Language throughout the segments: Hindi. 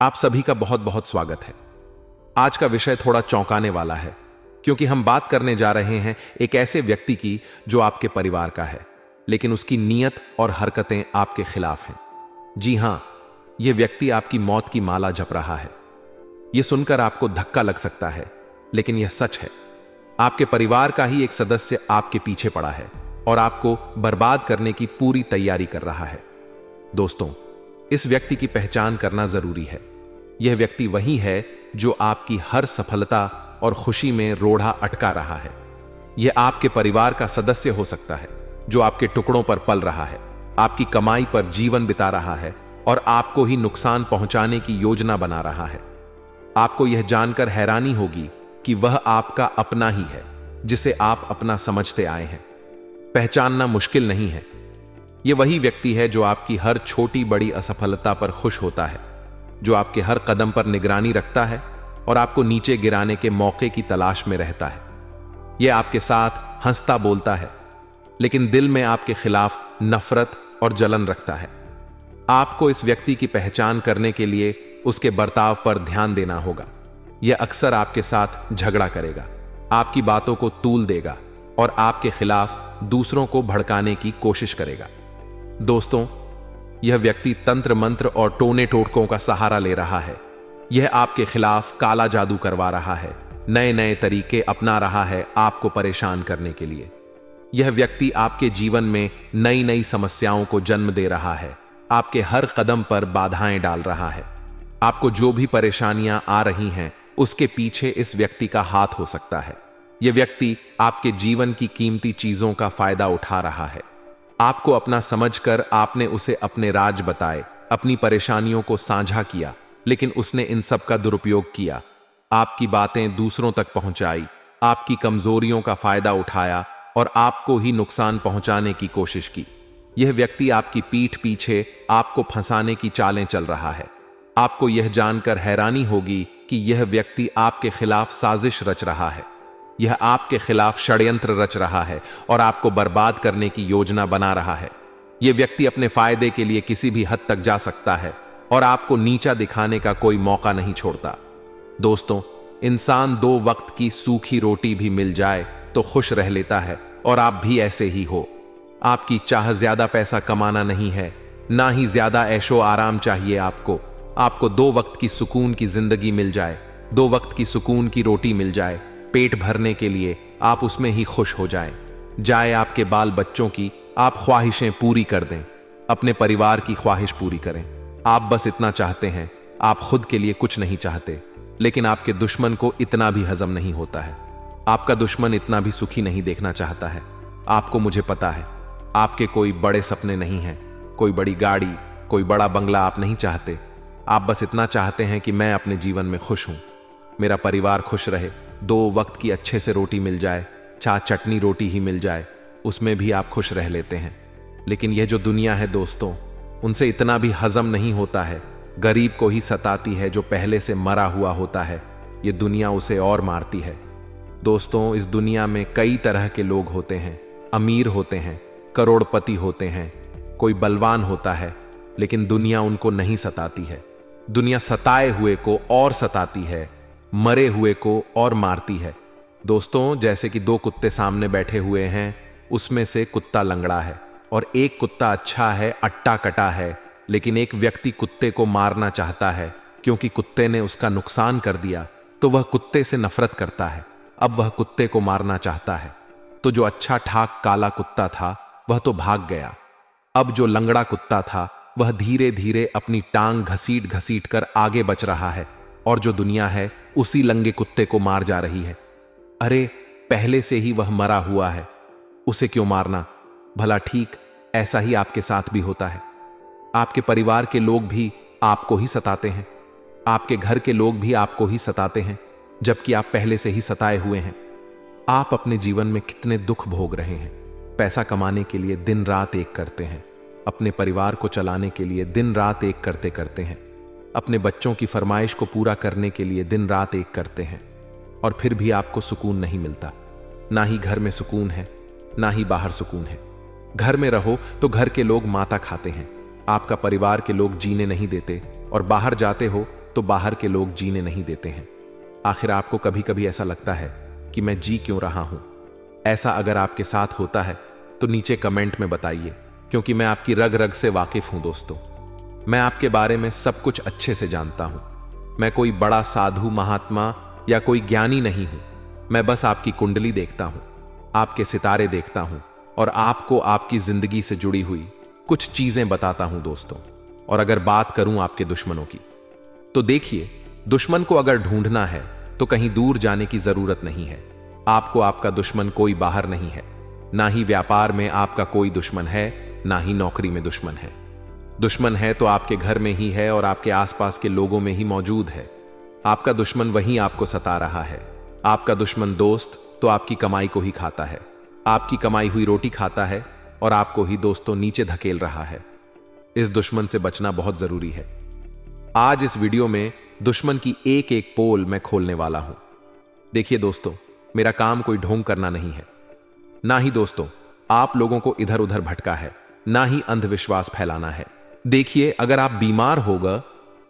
आप सभी का बहुत बहुत स्वागत है। आज का विषय थोड़ा चौंकाने वाला है, क्योंकि हम बात करने जा रहे हैं एक ऐसे व्यक्ति की जो आपके परिवार का है, लेकिन उसकी नीयत और हरकतें आपके खिलाफ हैं। जी हां, यह व्यक्ति आपकी मौत की माला जप रहा है। यह सुनकर आपको धक्का लग सकता है, लेकिन यह सच है। आपके परिवार का ही एक सदस्य आपके पीछे पड़ा है और आपको बर्बाद करने की पूरी तैयारी कर रहा है। दोस्तों, इस व्यक्ति की पहचान करना जरूरी है। यह व्यक्ति वही है जो आपकी हर सफलता और खुशी में रोड़ा अटका रहा है। यह आपके परिवार का सदस्य हो सकता है जो आपके टुकड़ों पर पल रहा है, आपकी कमाई पर जीवन बिता रहा है और आपको ही नुकसान पहुंचाने की योजना बना रहा है। आपको यह जानकर हैरानी होगी कि वह आपका अपना ही है, जिसे आप अपना समझते आए हैं। पहचानना मुश्किल नहीं है। यह वही व्यक्ति है जो आपकी हर छोटी बड़ी असफलता पर खुश होता है, जो आपके हर कदम पर निगरानी रखता है और आपको नीचे गिराने के मौके की तलाश में रहता है। यह आपके साथ हंसता बोलता है, लेकिन दिल में आपके खिलाफ नफरत और जलन रखता है। आपको इस व्यक्ति की पहचान करने के लिए उसके बर्ताव पर ध्यान देना होगा। यह अक्सर आपके साथ झगड़ा करेगा, आपकी बातों को तूल देगा और आपके खिलाफ दूसरों को भड़काने की कोशिश करेगा। दोस्तों, यह व्यक्ति तंत्र मंत्र और टोने टोटकों का सहारा ले रहा है। यह आपके खिलाफ काला जादू करवा रहा है, नए नए तरीके अपना रहा है आपको परेशान करने के लिए। यह व्यक्ति आपके जीवन में नई नई समस्याओं को जन्म दे रहा है, आपके हर कदम पर बाधाएं डाल रहा है। आपको जो भी परेशानियां आ रही हैं, उसके पीछे इस व्यक्ति का हाथ हो सकता है। यह व्यक्ति आपके जीवन की कीमती चीजों का फायदा उठा रहा है। आपको अपना समझकर आपने उसे अपने राज बताए, अपनी परेशानियों को साझा किया, लेकिन उसने इन सब का दुरुपयोग किया। आपकी बातें दूसरों तक पहुंचाई, आपकी कमजोरियों का फायदा उठाया और आपको ही नुकसान पहुंचाने की कोशिश की। यह व्यक्ति आपकी पीठ पीछे आपको फंसाने की चालें चल रहा है। आपको यह जानकर हैरानी होगी कि यह व्यक्ति आपके खिलाफ साजिश रच रहा है। यह आपके खिलाफ षड्यंत्र रच रहा है और आपको बर्बाद करने की योजना बना रहा है। यह व्यक्ति अपने फायदे के लिए किसी भी हद तक जा सकता है और आपको नीचा दिखाने का कोई मौका नहीं छोड़ता। दोस्तों, इंसान 2 वक्त की सूखी रोटी भी मिल जाए तो खुश रह लेता है और आप भी ऐसे ही हो। आपकी चाह ज्यादा पैसा कमाना नहीं है, ना ही ज्यादा ऐशो आराम चाहिए। आपको 2 वक्त की सुकून की जिंदगी मिल जाए, 2 वक्त की सुकून की रोटी मिल जाए, पेट भरने के लिए आप उसमें ही खुश हो जाए आपके बाल बच्चों की आप ख्वाहिशें पूरी कर दें, अपने परिवार की ख्वाहिश पूरी करें। आप बस इतना चाहते हैं, आप खुद के लिए कुछ नहीं चाहते। लेकिन आपके दुश्मन को इतना भी हजम नहीं होता है। आपका दुश्मन इतना भी सुखी नहीं देखना चाहता है। आपको मुझे पता है, आपके कोई बड़े सपने नहीं हैं, कोई बड़ी गाड़ी, कोई बड़ा बंगला आप नहीं चाहते। आप बस इतना चाहते हैं कि मैं अपने जीवन में खुश हूं, मेरा परिवार खुश रहे, 2 वक्त की अच्छे से रोटी मिल जाए, चटनी रोटी ही मिल जाए, उसमें भी आप खुश रह लेते हैं। लेकिन यह जो दुनिया है दोस्तों, उनसे इतना भी हजम नहीं होता है। गरीब को ही सताती है जो पहले से मरा हुआ होता है। यह दुनिया उसे और मारती है। दोस्तों, इस दुनिया में कई तरह के लोग होते हैं। अमीर होते हैं, करोड़पति होते हैं, कोई बलवान होता है, लेकिन दुनिया उनको नहीं सताती है। दुनिया सताए हुए को और सताती है, मरे हुए को और मारती है। दोस्तों, जैसे कि 2 कुत्ते सामने बैठे हुए हैं, उसमें से कुत्ता लंगड़ा है और एक कुत्ता अच्छा है, अट्टा कटा है, लेकिन एक व्यक्ति कुत्ते को मारना चाहता है क्योंकि कुत्ते ने उसका नुकसान कर दिया, तो वह कुत्ते से नफरत करता है। अब वह कुत्ते को मारना चाहता है, तो जो अच्छा ठाक काला कुत्ता था वह तो भाग गया। अब जो लंगड़ा कुत्ता था वह धीरे धीरे अपनी टांग घसीट घसीट कर आगे बच रहा है और जो दुनिया है उसी लंगे कुत्ते को मार जा रही है। अरे, पहले से ही वह मरा हुआ है, उसे क्यों मारना? भला ठीक ऐसा ही आपके साथ भी होता है। आपके परिवार के लोग भी आपको ही सताते हैं, आपके घर के लोग भी आपको ही सताते हैं, जबकि आप पहले से ही सताए हुए हैं। आप अपने जीवन में कितने दुख भोग रहे हैं। पैसा कमाने के लिए दिन रात एक करते हैं, अपने परिवार को चलाने के लिए दिन रात एक करते करते हैं, अपने बच्चों की फरमाइश को पूरा करने के लिए दिन रात एक करते हैं, और फिर भी आपको सुकून नहीं मिलता। ना ही घर में सुकून है, ना ही बाहर सुकून है। घर में रहो तो घर के लोग माता खाते हैं, आपका परिवार के लोग जीने नहीं देते, और बाहर जाते हो तो बाहर के लोग जीने नहीं देते हैं। आखिर आपको कभी कभी ऐसा लगता है कि मैं जी क्यों रहा हूं? ऐसा अगर आपके साथ होता है तो नीचे कमेंट में बताइए, क्योंकि मैं आपकी रग रग से वाकिफ हूं दोस्तों। मैं आपके बारे में सब कुछ अच्छे से जानता हूं। मैं कोई बड़ा साधु महात्मा या कोई ज्ञानी नहीं हूं। मैं बस आपकी कुंडली देखता हूं, आपके सितारे देखता हूं और आपको आपकी जिंदगी से जुड़ी हुई कुछ चीजें बताता हूं दोस्तों। और अगर बात करूं आपके दुश्मनों की, तो देखिए, दुश्मन को अगर ढूंढना है तो कहीं दूर जाने की जरूरत नहीं है। आपको आपका दुश्मन कोई बाहर नहीं है। ना ही व्यापार में आपका कोई दुश्मन है, ना ही नौकरी में दुश्मन है। दुश्मन है तो आपके घर में ही है और आपके आसपास के लोगों में ही मौजूद है। आपका दुश्मन वहीं आपको सता रहा है। आपका दुश्मन दोस्त तो आपकी कमाई को ही खाता है, आपकी कमाई हुई रोटी खाता है और आपको ही दोस्तों नीचे धकेल रहा है। इस दुश्मन से बचना बहुत जरूरी है। आज इस वीडियो में दुश्मन की एक एक पोल मैं खोलने वाला हूं। देखिए दोस्तों, मेरा काम कोई ढोंग करना नहीं है, ना ही दोस्तों आप लोगों को इधर उधर भटका है, ना ही अंधविश्वास फैलाना है। देखिए, अगर आप बीमार होगा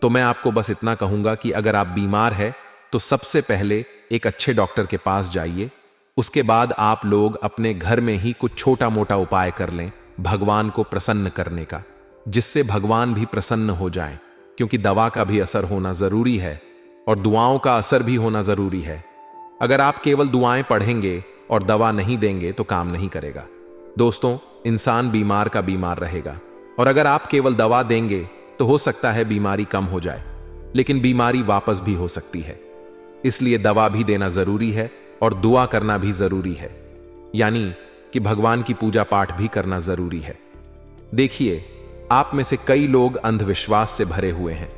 तो मैं आपको बस इतना कहूंगा कि अगर आप बीमार है तो सबसे पहले एक अच्छे डॉक्टर के पास जाइए। उसके बाद आप लोग अपने घर में ही कुछ छोटा मोटा उपाय कर लें भगवान को प्रसन्न करने का, जिससे भगवान भी प्रसन्न हो जाएं। क्योंकि दवा का भी असर होना जरूरी है और दुआओं का असर भी होना जरूरी है। अगर आप केवल दुआएं पढ़ेंगे और दवा नहीं देंगे तो काम नहीं करेगा दोस्तों। इंसान बीमार का बीमार रहेगा और अगर आप केवल दवा देंगे तो हो सकता है बीमारी कम हो जाए, लेकिन बीमारी वापस भी हो सकती है। इसलिए दवा भी देना जरूरी है और दुआ करना भी जरूरी है, यानी कि भगवान की पूजा पाठ भी करना जरूरी है। देखिए, आप में से कई लोग अंधविश्वास से भरे हुए हैं।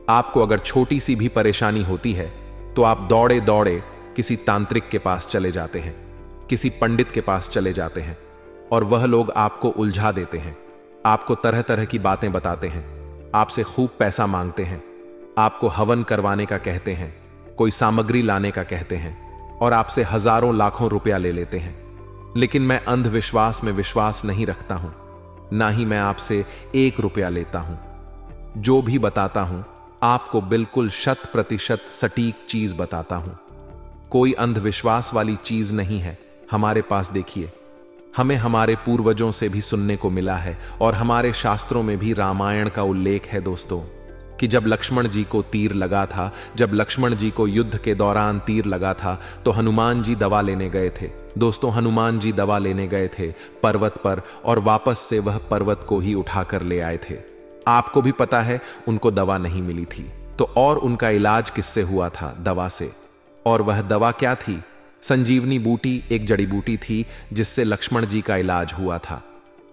आपको अगर छोटी सी भी परेशानी होती है तो आप दौड़े दौड़े किसी तांत्रिक के पास चले जाते हैं, किसी पंडित के पास चले जाते हैं और वह लोग आपको उलझा देते हैं, आपको तरह तरह की बातें बताते हैं, आपसे खूब पैसा मांगते हैं, आपको हवन करवाने का कहते हैं, कोई सामग्री लाने का कहते हैं और आपसे हजारों लाखों रुपया ले लेते हैं। लेकिन मैं अंधविश्वास में विश्वास नहीं रखता हूं, ना ही मैं आपसे 1 रुपया लेता हूं। जो भी बताता हूं आपको बिल्कुल 100% सटीक चीज बताता हूं। कोई अंधविश्वास वाली चीज नहीं है हमारे पास। देखिए, हमें हमारे पूर्वजों से भी सुनने को मिला है और हमारे शास्त्रों में भी रामायण का उल्लेख है दोस्तों, कि जब लक्ष्मण जी को तीर लगा था, जब लक्ष्मण जी को युद्ध के दौरान तीर लगा था तो हनुमान जी दवा लेने गए थे दोस्तों। हनुमान जी दवा लेने गए थे पर्वत पर और वापस से वह पर्वत को ही उठाकर ले आए थे। आपको भी पता है उनको दवा नहीं मिली थी, तो और उनका इलाज किससे हुआ था? दवा से। और वह दवा क्या थी? संजीवनी बूटी एक जड़ी बूटी थी जिससे लक्ष्मण जी का इलाज हुआ था।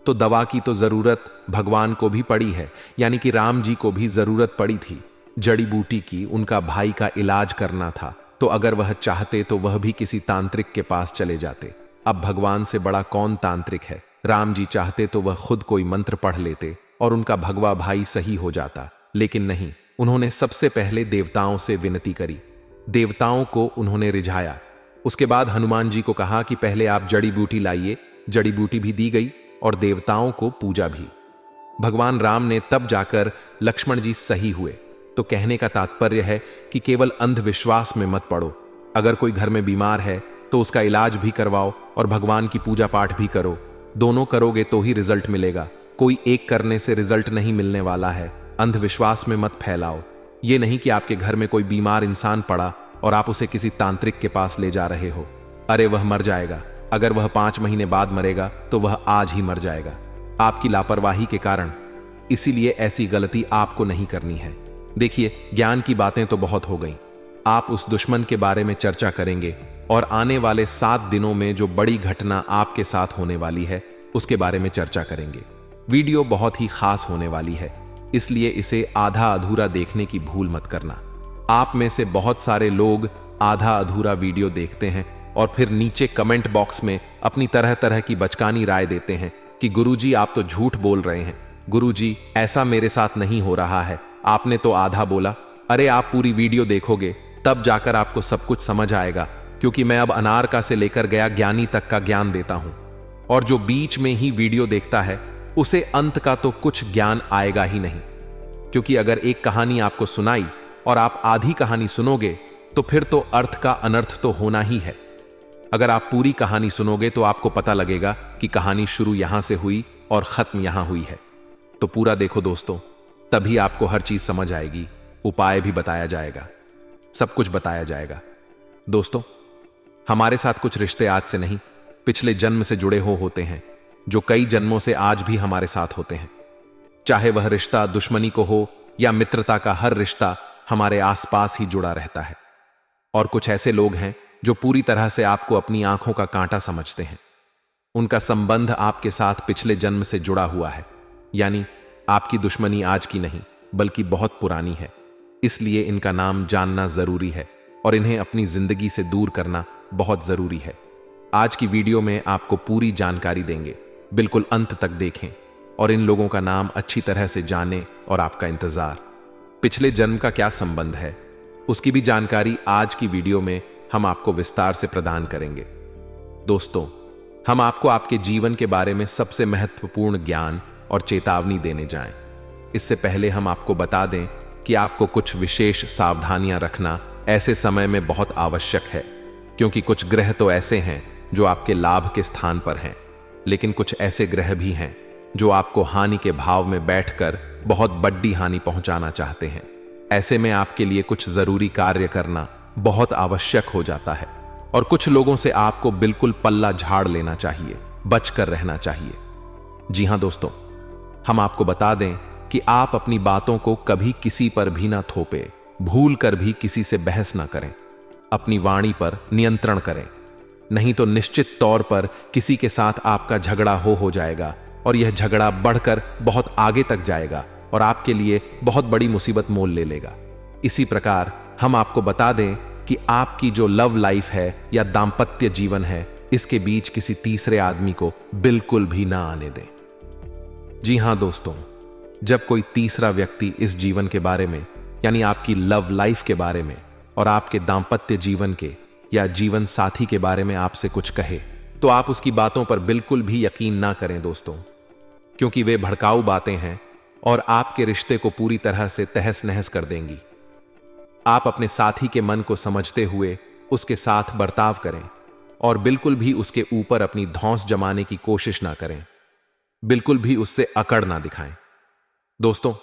तो दवा की तो जरूरत भगवान को भी पड़ी है, यानी कि राम जी को भी जरूरत पड़ी थी जड़ी बूटी की। उनका भाई का इलाज करना था, तो अगर वह चाहते तो वह भी किसी तांत्रिक के पास चले जाते। अब भगवान से बड़ा कौन तांत्रिक है? राम जी चाहते तो वह खुद कोई मंत्र पढ़ लेते और उनका भगवा भाई सही हो जाता, लेकिन नहीं। उन्होंने सबसे पहले देवताओं से विनती करी, देवताओं को उन्होंने रिझाया। उसके बाद हनुमान जी को कहा कि पहले आप जड़ी बूटी लाइए। जड़ी बूटी भी दी गई और देवताओं को पूजा भी। भगवान राम ने तब जाकर लक्ष्मण जी सही हुए। तो कहने का तात्पर्य है कि केवल अंधविश्वास में मत पड़ो। अगर कोई घर में बीमार है तो उसका इलाज भी करवाओ और भगवान की पूजा पाठ भी करो। दोनों करोगे तो ही रिजल्ट मिलेगा। कोई एक करने से रिजल्ट नहीं मिलने वाला है। अंधविश्वास में मत फैलाओ। ये नहीं कि आपके घर में कोई बीमार इंसान पड़ा और आप उसे किसी तांत्रिक के पास ले जा रहे हो। अरे वह मर जाएगा। अगर वह 5 महीने बाद मरेगा तो वह आज ही मर जाएगा, आपकी लापरवाही के कारण। इसीलिए ऐसी गलती आपको नहीं करनी है। देखिए, ज्ञान की बातें तो बहुत हो गई। आप उस दुश्मन के बारे में चर्चा करेंगे और आने वाले 7 दिनों में जो बड़ी घटना आपके साथ होने वाली है उसके बारे में चर्चा करेंगे। वीडियो बहुत ही खास होने वाली है, इसलिए इसे आधा अधूरा देखने की भूल मत करना। आप में से बहुत सारे लोग आधा अधूरा वीडियो देखते हैं और फिर नीचे कमेंट बॉक्स में अपनी तरह तरह की बचकानी राय देते हैं कि गुरुजी आप तो झूठ बोल रहे हैं, गुरुजी ऐसा मेरे साथ नहीं हो रहा है, आपने तो आधा बोला। अरे आप पूरी वीडियो देखोगे तब जाकर आपको सब कुछ समझ आएगा, क्योंकि मैं अब अनार का से लेकर गया ज्ञानी तक का ज्ञान देता हूं। और जो बीच में ही वीडियो देखता है उसे अंत का तो कुछ ज्ञान आएगा ही नहीं, क्योंकि अगर एक कहानी आपको सुनाई और आप आधी कहानी सुनोगे तो फिर तो अर्थ का अनर्थ तो होना ही है। अगर आप पूरी कहानी सुनोगे तो आपको पता लगेगा कि कहानी शुरू यहां से हुई और खत्म यहां हुई है। तो पूरा देखो दोस्तों, तभी आपको हर चीज समझ आएगी, उपाय भी बताया जाएगा, सब कुछ बताया जाएगा। दोस्तों, हमारे साथ कुछ रिश्ते आज से नहीं, पिछले जन्म से जुड़े होते हैं, जो कई जन्मों से आज भी हमारे साथ होते हैं। चाहे वह रिश्ता दुश्मनी को हो या मित्रता का, हर रिश्ता हमारे आसपास ही जुड़ा रहता है। और कुछ ऐसे लोग हैं जो पूरी तरह से आपको अपनी आंखों का कांटा समझते हैं। उनका संबंध आपके साथ पिछले जन्म से जुड़ा हुआ है, यानी आपकी दुश्मनी आज की नहीं बल्कि बहुत पुरानी है। इसलिए इनका नाम जानना जरूरी है और इन्हें अपनी जिंदगी से दूर करना बहुत जरूरी है। आज की वीडियो में आपको पूरी जानकारी देंगे, बिल्कुल अंत तक देखें और इन लोगों का नाम अच्छी तरह से जानें और आपका इंतजार। पिछले जन्म का क्या संबंध है, उसकी भी जानकारी आज की वीडियो में हम आपको विस्तार से प्रदान करेंगे। दोस्तों, हम आपको आपके जीवन के बारे में सबसे महत्वपूर्ण ज्ञान और चेतावनी देने जाएं। इससे पहले हम आपको बता दें कि आपको कुछ विशेष सावधानियां रखना ऐसे समय में बहुत आवश्यक है, क्योंकि कुछ ग्रह तो ऐसे हैं जो आपके लाभ के स्थान पर हैं, लेकिन कुछ ऐसे ग्रह भी हैं जो आपको हानि के भाव में बैठकर बहुत बड़ी हानि पहुंचाना चाहते हैं। ऐसे में आपके लिए कुछ जरूरी कार्य करना बहुत आवश्यक हो जाता है और कुछ लोगों से आपको बिल्कुल पल्ला झाड़ लेना चाहिए, बचकर रहना चाहिए। जी हां दोस्तों, हम आपको बता दें कि आप अपनी बातों को कभी किसी पर भी ना थोपे, भूल कर भी किसी से बहस ना करें, अपनी वाणी पर नियंत्रण करें, नहीं तो निश्चित तौर पर किसी के साथ आपका झगड़ा हो जाएगा और यह झगड़ा बढ़कर बहुत आगे तक जाएगा और आपके लिए बहुत बड़ी मुसीबत मोल ले लेगा। इसी प्रकार हम आपको बता दें कि आपकी जो लव लाइफ है या दाम्पत्य जीवन है, इसके बीच किसी तीसरे आदमी को बिल्कुल भी ना आने दें। जी हां दोस्तों, जब कोई तीसरा व्यक्ति इस जीवन के बारे में, यानी आपकी लव लाइफ के बारे में और आपके दाम्पत्य जीवन के या जीवन साथी के बारे में आपसे कुछ कहे, तो आप उसकी बातों पर बिल्कुल भी यकीन ना करें दोस्तों, क्योंकि वे भड़काऊ बातें हैं और आपके रिश्ते को पूरी तरह से तहस नहस कर देंगी। आप अपने साथी के मन को समझते हुए उसके साथ बर्ताव करें और बिल्कुल भी उसके ऊपर अपनी धौंस जमाने की कोशिश ना करें, बिल्कुल भी उससे अकड़ ना दिखाएं। दोस्तों,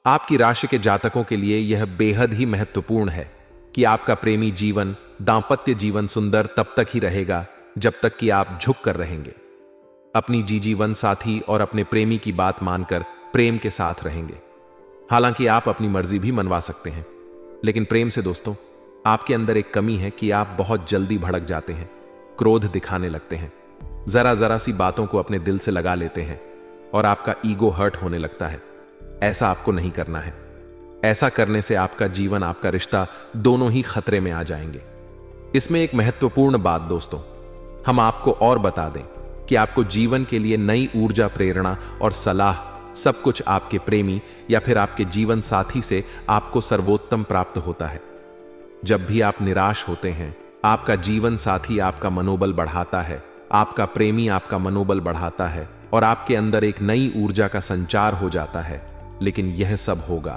आपकी राशि के जातकों के लिए यह बेहद ही महत्वपूर्ण है कि आपका प्रेमी जीवन, दांपत्य जीवन सुंदर तब तक ही रहेगा जब तक कि आप झुक कर रहेंगे, अपनी जीवन साथी और अपने प्रेमी की बात मानकर प्रेम के साथ रहेंगे। हालांकि आप अपनी मर्जी भी मनवा सकते हैं, लेकिन प्रेम से दोस्तों, आपके अंदर एक कमी है कि आप बहुत जल्दी भड़क जाते हैं, क्रोध दिखाने लगते हैं, जरा सी बातों को अपने दिल से लगा लेते हैं और आपका ईगो हर्ट होने लगता है। ऐसा आपको नहीं करना है। ऐसा करने से आपका जीवन, आपका रिश्ता दोनों ही खतरे में आ जाएंगे। इसमें एक महत्वपूर्ण बात दोस्तों, हम आपको और बता दें कि आपको जीवन के लिए नई ऊर्जा, प्रेरणा और सलाह सब कुछ आपके प्रेमी या फिर आपके जीवन साथी से आपको सर्वोत्तम प्राप्त होता है। जब भी आप निराश होते हैं, आपका जीवन साथी आपका मनोबल बढ़ाता है, आपका प्रेमी आपका मनोबल बढ़ाता है और आपके अंदर एक नई ऊर्जा का संचार हो जाता है। लेकिन यह सब होगा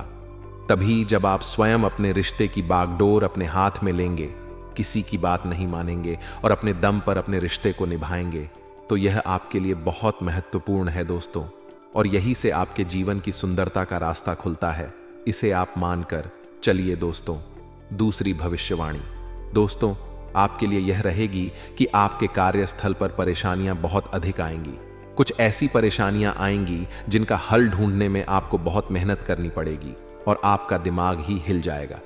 तभी जब आप स्वयं अपने रिश्ते की बागडोर अपने हाथ में लेंगे, किसी की बात नहीं मानेंगे और अपने दम पर अपने रिश्ते को निभाएंगे। तो यह आपके लिए बहुत महत्वपूर्ण है दोस्तों, और यही से आपके जीवन की सुंदरता का रास्ता खुलता है। इसे आप मानकर चलिए दोस्तों। दूसरी भविष्यवाणी दोस्तों, आपके लिए यह रहेगी कि आपके कार्यस्थल पर परेशानियां बहुत अधिक आएंगी। कुछ ऐसी परेशानियां आएंगी जिनका हल ढूंढने में आपको बहुत मेहनत करनी पड़ेगी और आपका दिमाग ही हिल जाएगा।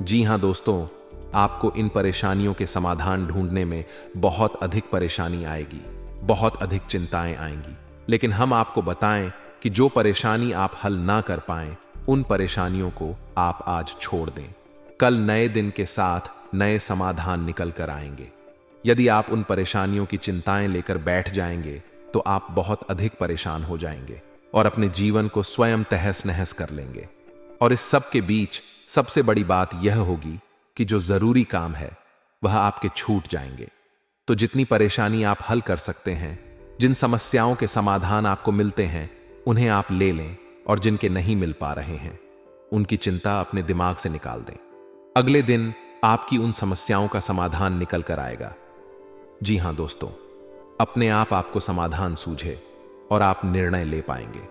जी हां दोस्तों, आपको इन परेशानियों के समाधान ढूंढने में बहुत अधिक परेशानी आएगी, बहुत अधिक चिंताएं आएंगी। लेकिन हम आपको बताएं कि जो परेशानी आप हल ना कर पाएं, उन परेशानियों को आप आज छोड़ दें। कल नए दिन के साथ नए समाधान निकल कर आएंगे। यदि आप उन परेशानियों की चिंताएं लेकर बैठ जाएंगे तो आप बहुत अधिक परेशान हो जाएंगे और अपने जीवन को स्वयं तहस नहस कर लेंगे। और इस सब के बीच सबसे बड़ी बात यह होगी कि जो जरूरी काम है वह आपके छूट जाएंगे। तो जितनी परेशानी आप हल कर सकते हैं, जिन समस्याओं के समाधान आपको मिलते हैं, उन्हें आप ले लें और जिनके नहीं मिल पा रहे हैं उनकी चिंता अपने दिमाग से निकाल दें। अगले दिन आपकी उन समस्याओं का समाधान निकल कर आएगा। जी हां दोस्तों, अपने आप आपको समाधान सूझे और आप निर्णय ले पाएंगे।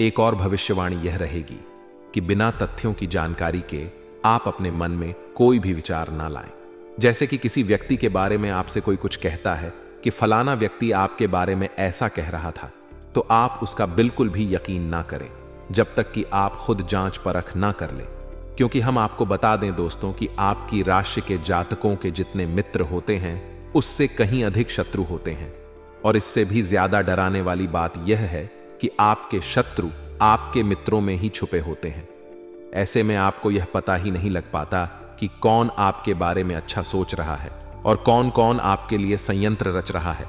एक और भविष्यवाणी यह रहेगी कि बिना तथ्यों की जानकारी के आप अपने मन में कोई भी विचार ना लाएं। जैसे कि किसी व्यक्ति के बारे में आपसे कोई कुछ कहता है कि फलाना व्यक्ति आपके बारे में ऐसा कह रहा था, तो आप उसका बिल्कुल भी यकीन ना करें जब तक कि आप खुद जांच परख ना कर लें। क्योंकि हम आपको बता दें दोस्तों कि आपकी राशि के जातकों के जितने मित्र होते हैं उससे कहीं अधिक शत्रु होते हैं। और इससे भी ज्यादा डराने वाली बात यह है कि आपके शत्रु आपके मित्रों में ही छुपे होते हैं। ऐसे में आपको यह पता ही नहीं लग पाता कि कौन आपके बारे में अच्छा सोच रहा है और कौन कौन आपके लिए संयंत्र रच रहा है।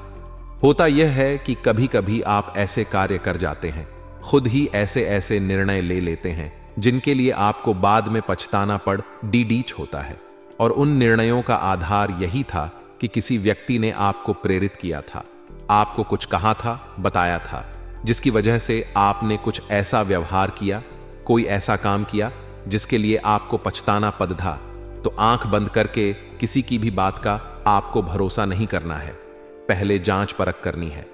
होता यह है कि कभी कभी आप ऐसे कार्य कर जाते हैं, खुद ही ऐसे ऐसे निर्णय ले लेते हैं जिनके लिए आपको बाद में पछताना पड़ डीडीच होता है। और उन निर्णयों का आधार यही था कि किसी व्यक्ति ने आपको प्रेरित किया था, आपको कुछ कहा था, बताया था, जिसकी वजह से आपने कुछ ऐसा व्यवहार किया, कोई ऐसा काम किया जिसके लिए आपको पछताना पड़ था। तो आंख बंद करके किसी की भी बात का आपको भरोसा नहीं करना है, पहले जांच परख करनी है।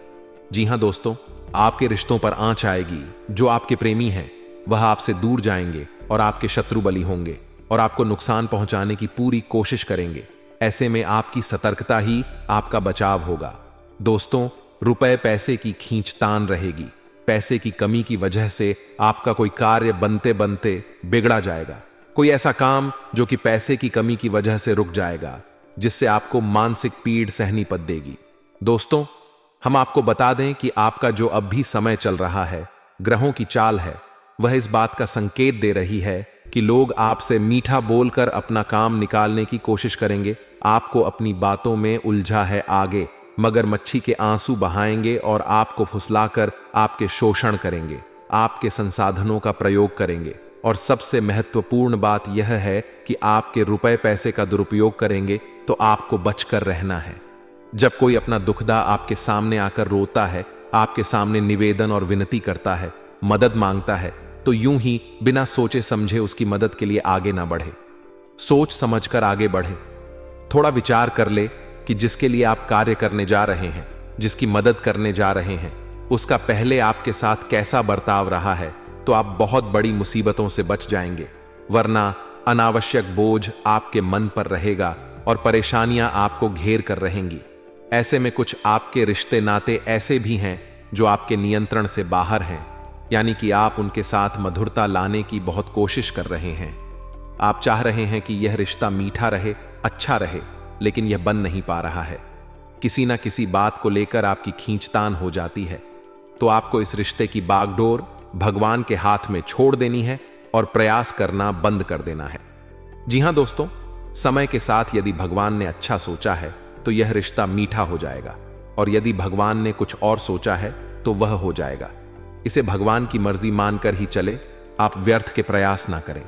जी हां दोस्तों, आपके रिश्तों पर आंच आएगी। जो आपके प्रेमी हैं वह आपसे दूर जाएंगे और आपके शत्रु बली होंगे और आपको नुकसान पहुंचाने की पूरी कोशिश करेंगे। ऐसे में आपकी सतर्कता ही आपका बचाव होगा। दोस्तों, रुपए पैसे की खींचतान रहेगी। पैसे की कमी की वजह से आपका कोई कार्य बनते बनते बिगड़ा जाएगा, कोई ऐसा काम जो कि पैसे की कमी की वजह से रुक जाएगा, जिससे आपको मानसिक पीड़ सहनी पड़ेगी। दोस्तों, हम आपको बता दें कि आपका जो अब भी समय चल रहा है, ग्रहों की चाल है, वह इस बात का संकेत दे रही है कि लोग आपसे मीठा बोलकर अपना काम निकालने की कोशिश करेंगे। आपको अपनी बातों में उलझा है आगे, मगरमच्छी के आंसू बहाएंगे और आपको फुसलाकर आपके शोषण करेंगे, आपके संसाधनों का प्रयोग करेंगे। और सबसे महत्वपूर्ण बात यह है कि आपके रुपए पैसे का दुरुपयोग करेंगे। तो आपको बचकर रहना है। जब कोई अपना दुखदा आपके सामने आकर रोता है, आपके सामने निवेदन और विनती करता है, मदद मांगता है, तो यूं ही बिना सोचे समझे उसकी मदद के लिए आगे ना बढ़े। सोच समझकर आगे बढ़े। थोड़ा विचार कर ले कि जिसके लिए आप कार्य करने जा रहे हैं, जिसकी मदद करने जा रहे हैं, उसका पहले आपके साथ कैसा बर्ताव रहा है, तो आप बहुत बड़ी मुसीबतों से बच जाएंगे। वरना अनावश्यक बोझ आपके मन पर रहेगा और परेशानियां आपको घेर कर रहेंगी। ऐसे में कुछ आपके रिश्ते नाते ऐसे भी हैं जो आपके नियंत्रण से बाहर हैं, यानी कि आप उनके साथ मधुरता लाने की बहुत कोशिश कर रहे हैं। आप चाह रहे हैं कि यह रिश्ता मीठा रहे, अच्छा रहे, लेकिन यह बन नहीं पा रहा है। किसी ना किसी बात को लेकर आपकी खींचतान हो जाती है। तो आपको इस रिश्ते की बागडोर भगवान के हाथ में छोड़ देनी है और प्रयास करना बंद कर देना है। जी हां दोस्तों, समय के साथ यदि भगवान ने अच्छा सोचा है तो यह रिश्ता मीठा हो जाएगा, और यदि भगवान ने कुछ और सोचा है तो वह हो जाएगा। इसे भगवान की मर्जी मानकर ही चले, आप व्यर्थ के प्रयास ना करें,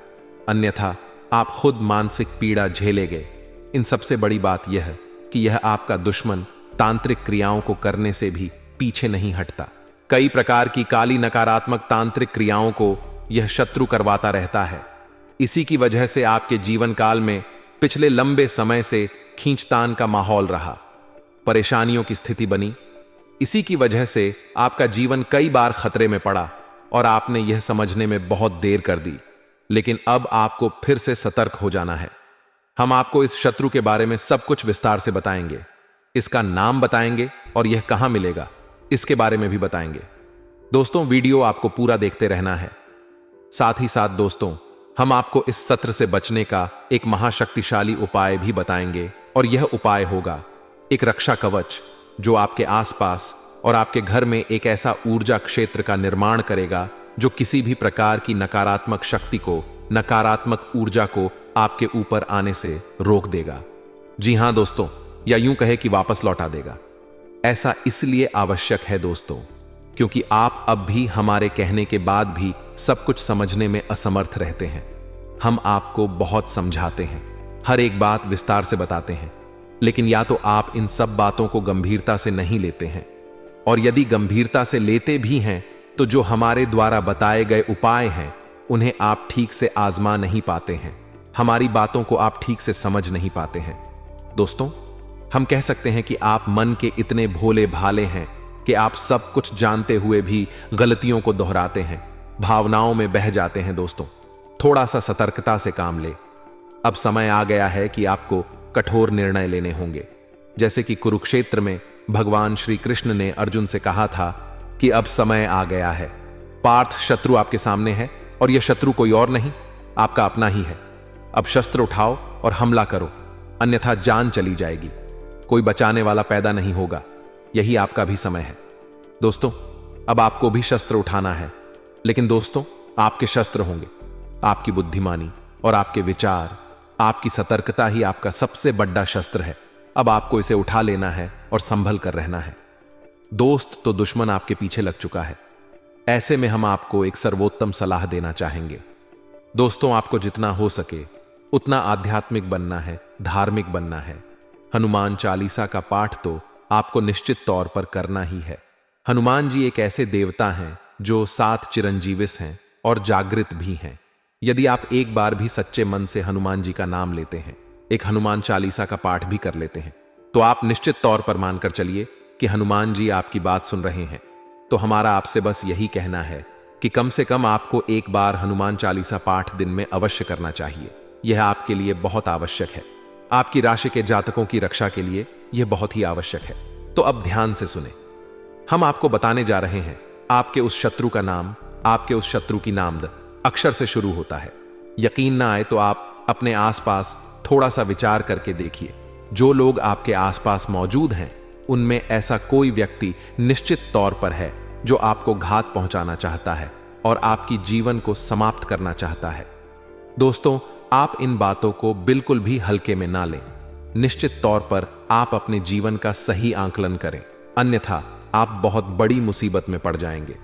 अन्यथा आप खुद मानसिक पीड़ा झेलेंगे। इन सबसे बड़ी बात यह है कि यह आपका दुश्मन तांत्रिक क्रियाओं को करने से भी पीछे नहीं हटता। कई प्रकार की काली नकारात्मक तांत्रिक क्रियाओं को यह शत्रु करवाता रहता है। इसी की वजह से आपके जीवन काल में पिछले लंबे समय से खींचतान का माहौल रहा, परेशानियों की स्थिति बनी। इसी की वजह से आपका जीवन कई बार खतरे में पड़ा और आपने यह समझने में बहुत देर कर दी। लेकिन अब आपको फिर से सतर्क हो जाना है। हम आपको इस शत्रु के बारे में सब कुछ विस्तार से बताएंगे, इसका नाम बताएंगे और यह कहां मिलेगा इसके बारे में भी बताएंगे। दोस्तों, वीडियो आपको पूरा देखते रहना है। साथ ही साथ दोस्तों, हम आपको इस सत्र से बचने का एक महाशक्तिशाली उपाय भी बताएंगे, और यह उपाय होगा एक रक्षा कवच जो आपके आसपास और आपके घर में एक ऐसा ऊर्जा क्षेत्र का निर्माण करेगा जो किसी भी प्रकार की नकारात्मक शक्ति को, नकारात्मक ऊर्जा को आपके ऊपर आने से रोक देगा। जी हां दोस्तों, या यूं कहे कि वापस लौटा देगा। ऐसा इसलिए आवश्यक है दोस्तों, क्योंकि आप अब भी हमारे कहने के बाद भी सब कुछ समझने में असमर्थ रहते हैं। हम आपको बहुत समझाते हैं, हर एक बात विस्तार से बताते हैं, लेकिन या तो आप इन सब बातों को गंभीरता से नहीं लेते हैं, और यदि गंभीरता से लेते भी हैं तो जो हमारे द्वारा बताए गए उपाय हैं उन्हें आप ठीक से आजमा नहीं पाते हैं, हमारी बातों को आप ठीक से समझ नहीं पाते हैं। दोस्तों, हम कह सकते हैं कि आप मन के इतने भोले भाले हैं कि आप सब कुछ जानते हुए भी गलतियों को दोहराते हैं, भावनाओं में बह जाते हैं। दोस्तों, थोड़ा सा सतर्कता से काम ले। अब समय आ गया है कि आपको कठोर निर्णय लेने होंगे। जैसे कि कुरुक्षेत्र में भगवान श्री कृष्ण ने अर्जुन से कहा था कि अब समय आ गया है। पार्थ, शत्रु आपके सामने है और यह शत्रु कोई और नहीं, आपका अपना ही है। अब शस्त्र उठाओ और हमला करो, अन्यथा जान चली जाएगी। कोई बचाने वाला पैदा नहीं होगा। यही आपका भी समय है। दोस्तों, अब आपको भी शस्त्र उठाना है, लेकिन दोस्तों, आपके शस्त्र होंगे आपकी बुद्धिमानी और आपके विचार। आपकी सतर्कता ही आपका सबसे बड़ा शस्त्र है। अब आपको इसे उठा लेना है और संभल कर रहना है। दोस्त तो दुश्मन आपके पीछे लग चुका है। ऐसे में हम आपको एक सर्वोत्तम सलाह देना चाहेंगे। दोस्तों, आपको जितना हो सके उतना आध्यात्मिक बनना है, धार्मिक बनना है। हनुमान चालीसा का पाठ तो आपको निश्चित तौर पर करना ही है। हनुमान जी एक ऐसे देवता हैं जो 7 चिरंजीविस हैं और जागृत भी हैं। यदि आप एक बार भी सच्चे मन से हनुमान जी का नाम लेते हैं, एक हनुमान चालीसा का पाठ भी कर लेते हैं, तो आप निश्चित तौर पर मानकर चलिए कि हनुमान जी आपकी बात सुन रहे हैं। तो हमारा आपसे बस यही कहना है कि कम से कम आपको एक बार हनुमान चालीसा पाठ दिन में अवश्य करना चाहिए। यह आपके लिए बहुत आवश्यक है। आपकी राशि के जातकों की रक्षा के लिए यह बहुत ही आवश्यक है। तो अब ध्यान से सुने। हम आपको बताने जा रहे हैं आपके उस शत्रु का नाम, आपके उस शत्रु की नामद अक्षर से शुरू होता है। यकीन ना आए तो आप अपने आसपास थोड़ा सा विचार करके देखिए। जो लोग आपके आसपास मौजूद हैं, उनमें ऐसा कोई व्यक्ति निश्चित तौर पर है जो आपको घात पहुंचाना चाहता है और आपकी जीवन को समाप्त करना चाहता है। दोस्तों, आप इन बातों को बिल्कुल भी हल्के में ना लें। निश्चित तौर पर आप अपने जीवन का सही आंकलन करें, अन्यथा आप बहुत बड़ी मुसीबत में पड़ जाएंगे।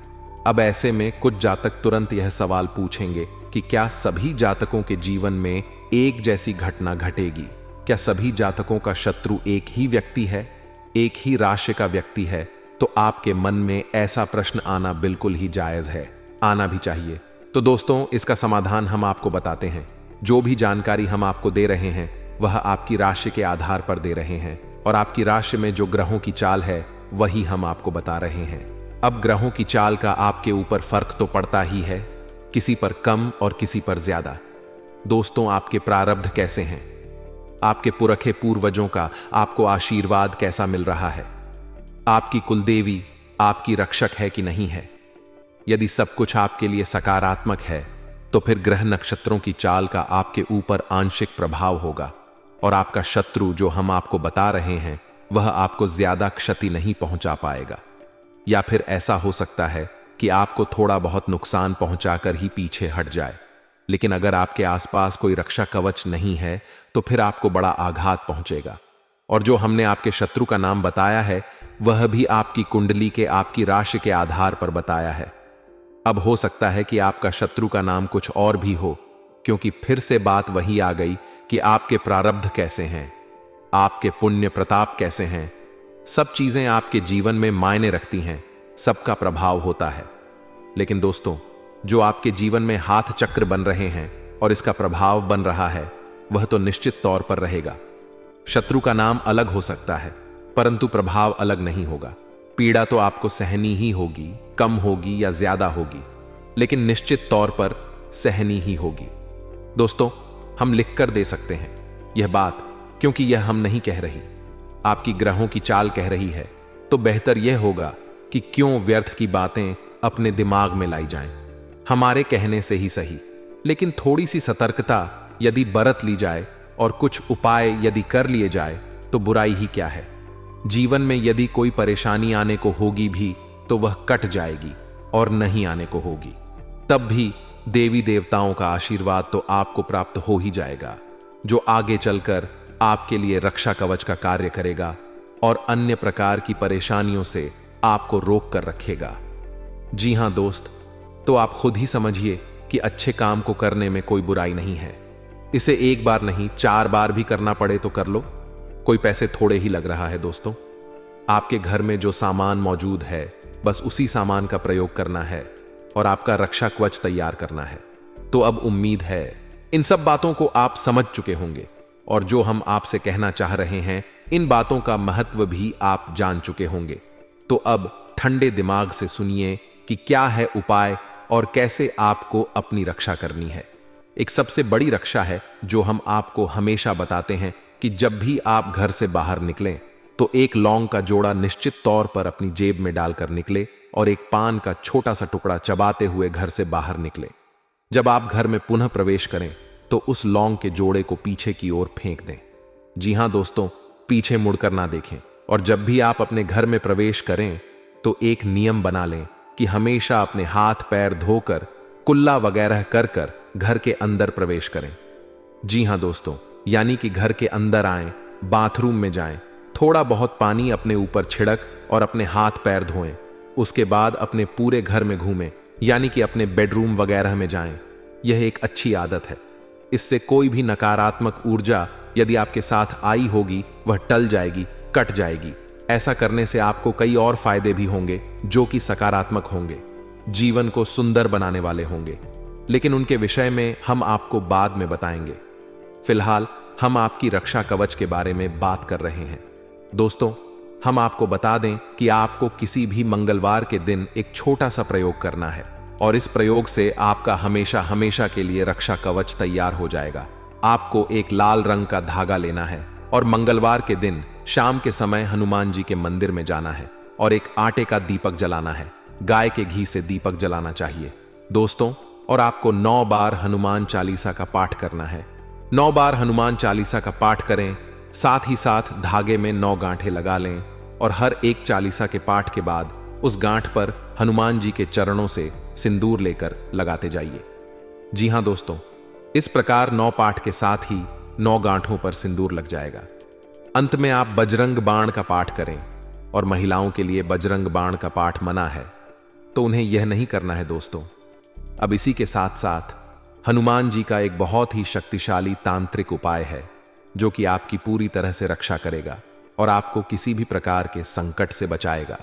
अब ऐसे में कुछ जातक तुरंत यह सवाल पूछेंगे कि क्या सभी जातकों के जीवन में एक जैसी घटना घटेगी? क्या सभी जातकों का शत्रु एक ही व्यक्ति है, एक ही राशि का व्यक्ति है? तो आपके मन में ऐसा प्रश्न आना बिल्कुल ही जायज है, आना भी चाहिए। तो दोस्तों, इसका समाधान हम आपको बताते हैं। जो भी जानकारी हम आपको दे रहे हैं वह आपकी राशि के आधार पर दे रहे हैं, और आपकी राशि में जो ग्रहों की चाल है वही हम आपको बता रहे हैं। अब ग्रहों की चाल का आपके ऊपर फर्क तो पड़ता ही है, किसी पर कम और किसी पर ज्यादा। दोस्तों, आपके प्रारब्ध कैसे हैं? आपके पुरखे पूर्वजों का आपको आशीर्वाद कैसा मिल रहा है? आपकी कुलदेवी आपकी रक्षक है कि नहीं है? यदि सब कुछ आपके लिए सकारात्मक है तो फिर ग्रह नक्षत्रों की चाल का आपके ऊपर आंशिक प्रभाव होगा, और आपका शत्रु जो हम आपको बता रहे हैं वह आपको ज्यादा क्षति नहीं पहुंचा पाएगा। या फिर ऐसा हो सकता है कि आपको थोड़ा बहुत नुकसान पहुंचाकर ही पीछे हट जाए। लेकिन अगर आपके आसपास कोई रक्षा कवच नहीं है तो फिर आपको बड़ा आघात पहुंचेगा। और जो हमने आपके शत्रु का नाम बताया है वह भी आपकी कुंडली के, आपकी राशि के आधार पर बताया है। अब हो सकता है कि आपका शत्रु का नाम कुछ और भी हो, क्योंकि फिर से बात वही आ गई कि आपके प्रारब्ध कैसे हैं, आपके पुण्य प्रताप कैसे हैं। सब चीजें आपके जीवन में मायने रखती हैं, सबका प्रभाव होता है। लेकिन दोस्तों, जो आपके जीवन में हाथ चक्र बन रहे हैं और इसका प्रभाव बन रहा है वह तो निश्चित तौर पर रहेगा। शत्रु का नाम अलग हो सकता है परंतु प्रभाव अलग नहीं होगा। पीड़ा तो आपको सहनी ही होगी, कम होगी या ज्यादा होगी, लेकिन निश्चित तौर पर सहनी ही होगी। दोस्तों, हम लिखकर दे सकते हैं यह बात, क्योंकि यह हम नहीं कह रही, आपकी ग्रहों की चाल कह रही है। तो बेहतर यह होगा कि क्यों व्यर्थ की बातें अपने दिमाग में लाई जाएं। हमारे कहने से ही सही, लेकिन थोड़ी सी सतर्कता यदि बरत ली जाए और कुछ उपाय यदि कर लिए जाए तो बुराई ही क्या है। जीवन में यदि कोई परेशानी आने को होगी भी तो वह कट जाएगी, और नहीं आने को होगी तब भी देवी देवताओं का आशीर्वाद तो आपको प्राप्त हो ही जाएगा, जो आगे चलकर आपके लिए रक्षा कवच का कार्य करेगा और अन्य प्रकार की परेशानियों से आपको रोक कर रखेगा। जी हां दोस्त, तो आप खुद ही समझिए कि अच्छे काम को करने में कोई बुराई नहीं है। इसे एक बार नहीं 4 बार भी करना पड़े तो कर लो, कोई पैसे थोड़े ही लग रहा है। दोस्तों, आपके घर में जो सामान मौजूद है बस उसी सामान का प्रयोग करना है और आपका रक्षा कवच तैयार करना है। तो अब उम्मीद है इन सब बातों को आप समझ चुके होंगे और जो हम आपसे कहना चाह रहे हैं इन बातों का महत्व भी आप जान चुके होंगे। तो अब ठंडे दिमाग से सुनिए कि क्या है उपाय और कैसे आपको अपनी रक्षा करनी है। एक सबसे बड़ी रक्षा है जो हम आपको हमेशा बताते हैं कि जब भी आप घर से बाहर निकलें तो एक लौंग का जोड़ा निश्चित तौर पर अपनी जेब में डालकर निकले और एक पान का छोटा सा टुकड़ा चबाते हुए घर से बाहर निकले। जब आप घर में पुनः प्रवेश करें तो उस लौंग के जोड़े को पीछे की ओर फेंक दें। जी हां दोस्तों, पीछे मुड़कर ना देखें। और जब भी आप अपने घर में प्रवेश करें तो एक नियम बना लें कि हमेशा अपने हाथ पैर धोकर कुल्ला वगैरह कर कर घर के अंदर प्रवेश करें। जी हां दोस्तों, यानी कि घर के अंदर आएं, बाथरूम में जाएं, थोड़ा बहुत पानी अपने ऊपर छिड़क और अपने हाथ पैर धोएं। उसके बाद अपने पूरे घर में घूमें, यानी कि अपने बेडरूम वगैरह में जाएं। यह एक अच्छी आदत है। इससे कोई भी नकारात्मक ऊर्जा यदि आपके साथ आई होगी वह टल जाएगी, कट जाएगी। ऐसा करने से आपको कई और फायदे भी होंगे जो कि सकारात्मक होंगे, जीवन को सुंदर बनाने वाले होंगे, लेकिन उनके विषय में हम आपको बाद में बताएंगे। फिलहाल हम आपकी रक्षा कवच के बारे में बात कर रहे हैं। दोस्तों, हम आपको बता दें कि आपको किसी भी मंगलवार के दिन एक छोटा सा प्रयोग करना है और इस प्रयोग से आपका हमेशा हमेशा के लिए रक्षा कवच तैयार हो जाएगा। आपको एक लाल रंग का धागा लेना है और मंगलवार के दिन शाम के समय हनुमान जी के मंदिर में जाना है और एक आटे का दीपक जलाना है। गाय के घी से दीपक जलाना चाहिए दोस्तों। और आपको 9 बार हनुमान चालीसा का पाठ करना है। 9 बार हनुमान चालीसा का पाठ करें, साथ ही साथ धागे में 9 गांठें लगा लें और हर एक चालीसा के पाठ के बाद उस गांठ पर हनुमान जी के चरणों से सिंदूर लेकर लगाते जाइए। जी हां दोस्तों, इस प्रकार 9 पाठ के साथ ही 9 गांठों पर सिंदूर लग जाएगा। अंत में आप बजरंग बाण का पाठ करें और महिलाओं के लिए बजरंग बाण का पाठ मना है तो उन्हें यह नहीं करना है दोस्तों। अब इसी के साथ साथ हनुमान जी का एक बहुत ही शक्तिशाली तांत्रिक उपाय है जो कि आपकी पूरी तरह से रक्षा करेगा और आपको किसी भी प्रकार के संकट से बचाएगा।